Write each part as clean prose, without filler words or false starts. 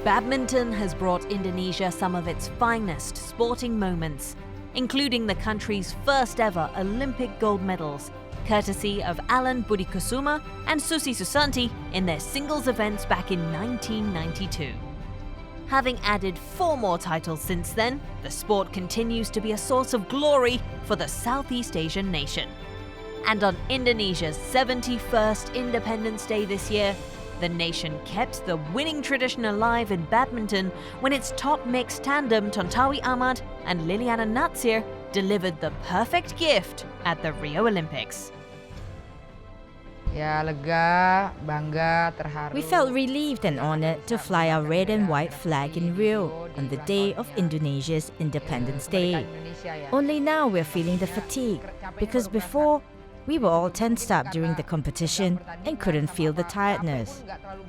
Badminton has brought Indonesia some of its finest sporting moments, including the country's first ever Olympic gold medals, courtesy of Budikusuma and Susi Susanti in their singles events back in 1992. Having added 4 more titles since then, the sport continues to be a source of glory for the Southeast Asian nation. And on Indonesia's 71st Independence Day this year, the nation kept the winning tradition alive in badminton when its top mixed tandem Tontowi Ahmad and Liliyana Natsir delivered the perfect gift at the Rio Olympics. We felt relieved and honored to fly our red and white flag in Rio on the day of Indonesia's Independence Day. Only now we're feeling the fatigue, because before, we were all tensed up during the competition and couldn't feel the tiredness.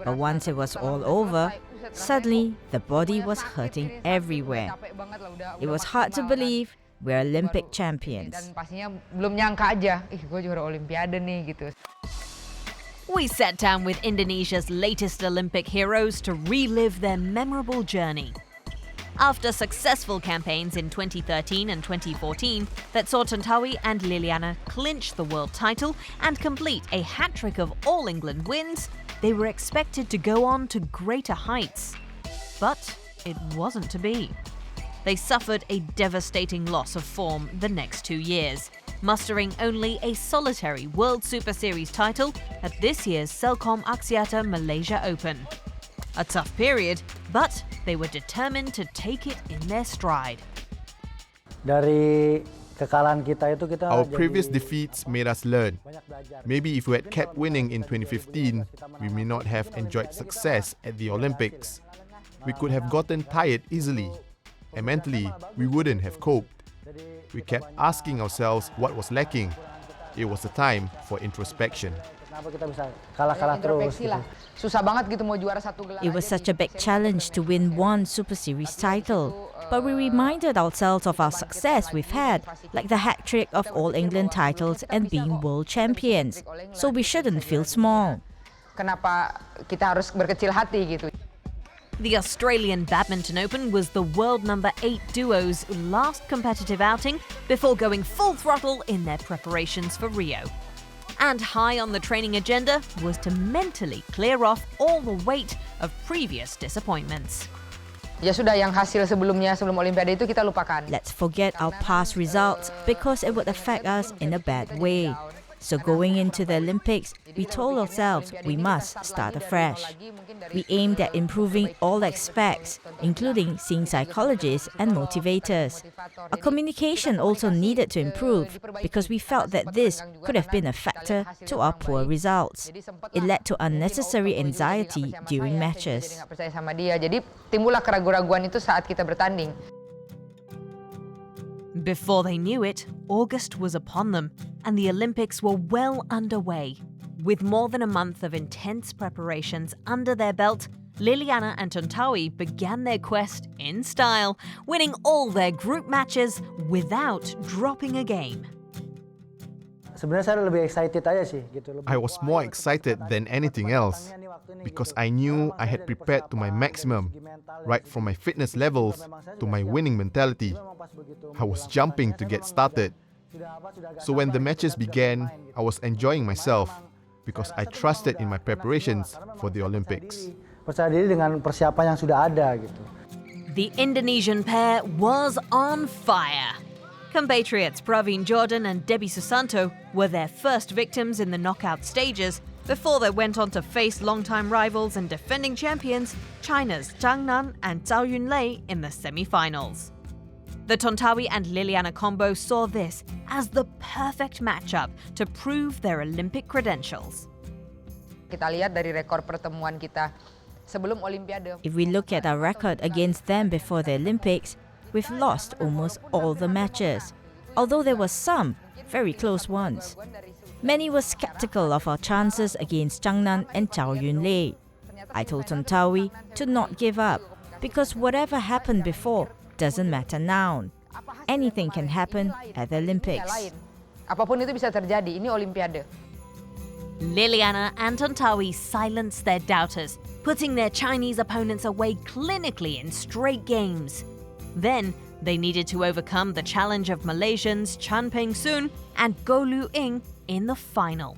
But once it was all over, suddenly the body was hurting everywhere. It was hard to believe we're Olympic champions. We sat down with Indonesia's latest Olympic heroes to relive their memorable journey. After successful campaigns in 2013 and 2014 that saw Tontowi and Liliyana clinch the world title and complete a hat-trick of All England wins, they were expected to go on to greater heights. But it wasn't to be. They suffered a devastating loss of form the next 2 years, mustering only a solitary World Superseries title at this year's Celcom Axiata Malaysia Open. A tough period, but they were determined to take it in their stride. Our previous defeats made us learn. Maybe if we had kept winning in 2015, we may not have enjoyed success at the Olympics. We could have gotten tired easily, and mentally, we wouldn't have coped. We kept asking ourselves what was lacking. It was a time for introspection. It was such a big challenge to win one Super Series title, but we reminded ourselves of our success we've had, like the hat-trick of All England titles and being world champions, so we shouldn't feel small. The Australian Badminton Open was the world number 8 duo's last competitive outing before going full throttle in their preparations for Rio. And high on the training agenda was to mentally clear off all the weight of previous disappointments. Let's forget our past results because it would affect us in a bad way. So going into the Olympics, we told ourselves we must start afresh. We aimed at improving all aspects, including seeing psychologists and motivators. Our communication also needed to improve because we felt that this could have been a factor to our poor results. It led to unnecessary anxiety during matches. Before they knew it, August was upon them, and the Olympics were well underway. With more than a month of intense preparations under their belt, Liliyana and Tontowi began their quest in style, winning all their group matches without dropping a game. I was more excited than anything else because I knew I had prepared to my maximum, right from my fitness levels to my winning mentality. I was jumping to get started. So when the matches began, I was enjoying myself because I trusted in my preparations for the Olympics. The Indonesian pair was on fire. Compatriots Praveen Jordan and Debbie Susanto were their first victims in the knockout stages before they went on to face longtime rivals and defending champions China's Zhang Nan and Zhao Yunlei in the semi-finals. The Tontowi and Liliyana combo saw this as the perfect matchup to prove their Olympic credentials. If we look at our record against them before the Olympics, we've lost almost all the matches, although there were some very close ones. Many were skeptical of our chances against Zhang Nan and Zhao Yunlei. I told Tontowi to not give up, because whatever happened before doesn't matter now. Anything can happen at the Olympics. Liliyana and Tontowi silenced their doubters, putting their Chinese opponents away clinically in straight games. Then, they needed to overcome the challenge of Malaysians Chan Peng Soon and Goh Lu Ying in the final.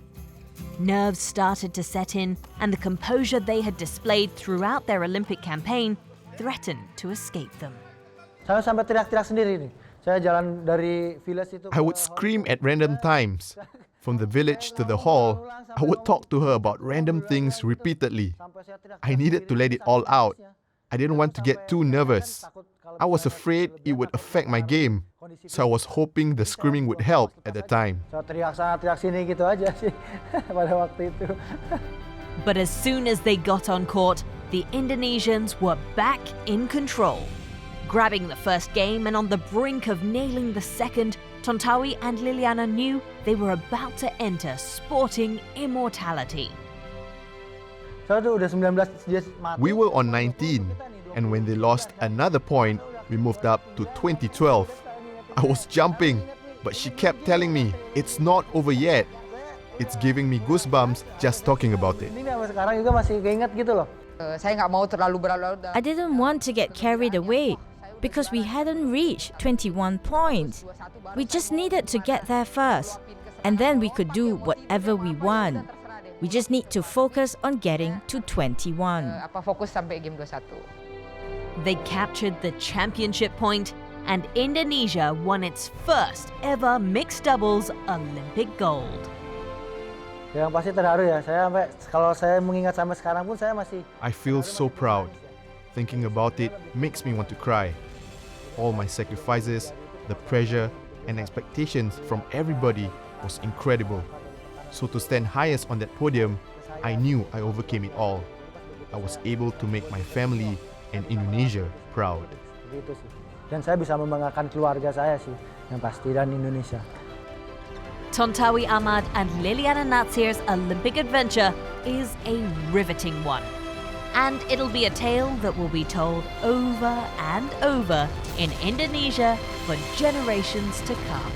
Nerves started to set in, and the composure they had displayed throughout their Olympic campaign threatened to escape them. Saya sampai teriak-teriak sendiri nih. Saya jalan dari village itu. I would scream at random times. From the village to the hall, I would talk to her about random things repeatedly. I needed to let it all out. I didn't want to get too nervous. I was afraid it would affect my game, so I was hoping the screaming would help at the time. Saya teriak sana, teriak sini gitu aja sih pada waktu itu. But as soon as they got on court, the Indonesians were back in control. Grabbing the first game and on the brink of nailing the second, Tontowi and Liliyana knew they were about to enter sporting immortality. Saya tuh udah 19 dia mati. We were on 19, and when they lost another point, we moved up to 2012. I was jumping, but she kept telling me, it's not over yet. It's giving me goosebumps just talking about it. Ini sampai sekarang juga masih keinget gitu loh. Saya nggak mau terlalu berlarut. I didn't want to get carried away because we hadn't reached 21 points. We just needed to get there first, and then we could do whatever we want. We just need to focus on getting to 21. Fokus sampai game 21. They captured the championship point, and Indonesia won its first ever mixed doubles Olympic gold. Yang pasti terharu ya. Saya sampai kalau saya mengingat sampai sekarang pun saya masih. I feel so proud. Thinking about it makes me want to cry. All my sacrifices, the pressure, and expectations from everybody was incredible. So to stand highest on that podium, I knew I overcame it all. I was able to make my family and Indonesia proud. Gitu sih. Dan saya bisa membanggakan keluarga saya sih, yang pasti, dan Indonesia. Tontowi Ahmad and Liliyana Natsir's Olympic adventure is a riveting one. And it'll be a tale that will be told over and over in Indonesia for generations to come.